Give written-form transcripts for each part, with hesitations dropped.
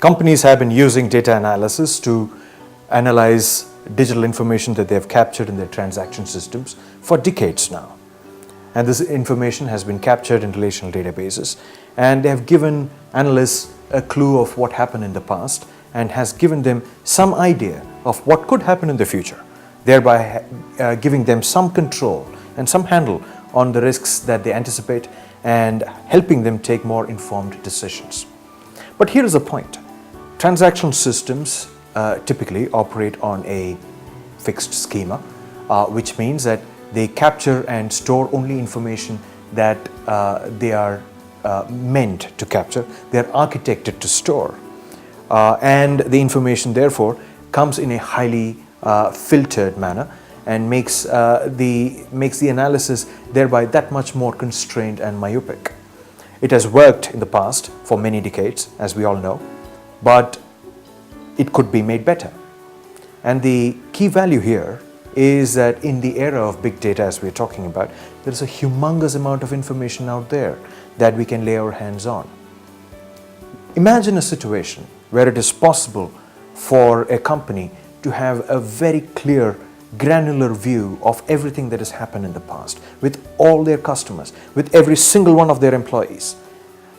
Companies have been using data analysis to analyze digital information that they have captured in their transaction systems for decades now. And this information has been captured in relational databases, and they have given analysts a clue of what happened in the past and has given them some idea of what could happen in the future, thereby giving them some control and some handle on the risks that they anticipate and helping them take more informed decisions. But here is a point. Transactional systems typically operate on a fixed schema, which means that they capture and store only information that they are meant to capture. They are architected to store. And the information therefore comes in a highly filtered manner and makes the analysis thereby that much more constrained and myopic. It has worked in the past for many decades, as we all know, but it could be made better. And the key value here is that in the era of big data, as we're talking about, there's a humongous amount of information out there that we can lay our hands on. Imagine a situation where it is possible for a company to have a very clear, granular view of everything that has happened in the past, with all their customers, with every single one of their employees,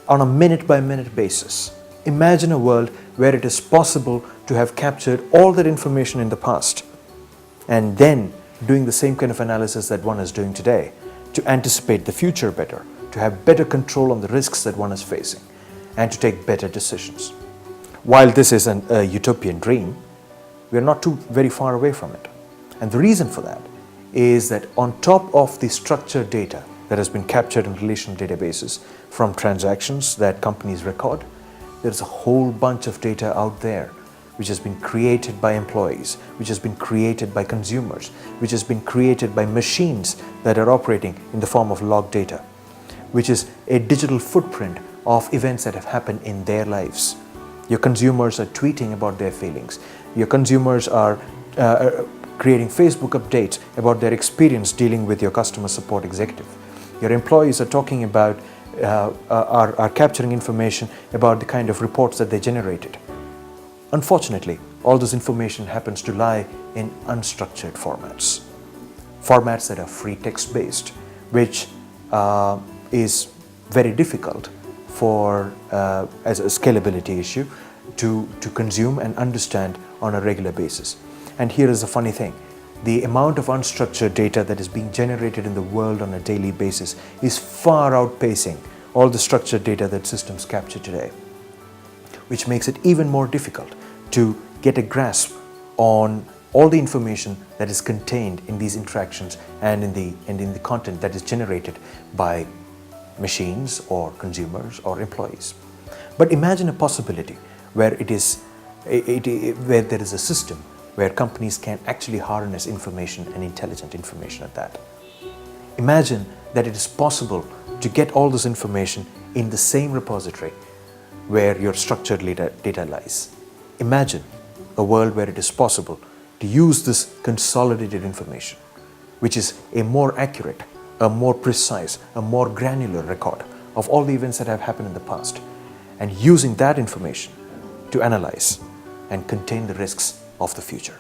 on a minute-by-minute basis. Imagine a world where it is possible to have captured all that information in the past and then doing the same kind of analysis that one is doing today to anticipate the future better, to have better control on the risks that one is facing, and to take better decisions. While this is a utopian dream, we are not too very far away from it. And the reason for that is that on top of the structured data that has been captured in relational databases from transactions that companies record, there's a whole bunch of data out there which has been created by employees, which has been created by consumers, which has been created by machines that are operating in the form of log data, which is a digital footprint of events that have happened in their lives. Your consumers are tweeting about their feelings. Your consumers are creating Facebook updates about their experience dealing with your customer support executive. Your employees are talking about are capturing information about the kind of reports that they generated. Unfortunately, all this information happens to lie in unstructured formats. Formats that are free text based, which is very difficult for, as a scalability issue, to consume and understand on a regular basis. And here is the funny thing. The amount of unstructured data that is being generated in the world on a daily basis is far outpacing all the structured data that systems capture today, which makes it even more difficult to get a grasp on all the information that is contained in these interactions and in the content that is generated by machines or consumers or employees. But imagine a possibility where there is a system where companies can actually harness information and intelligent information at that. Imagine that it is possible to get all this information in the same repository where your structured data lies. Imagine a world where it is possible to use this consolidated information, which is a more accurate, a more precise, a more granular record of all the events that have happened in the past, and using that information to analyze and contain the risks of the future.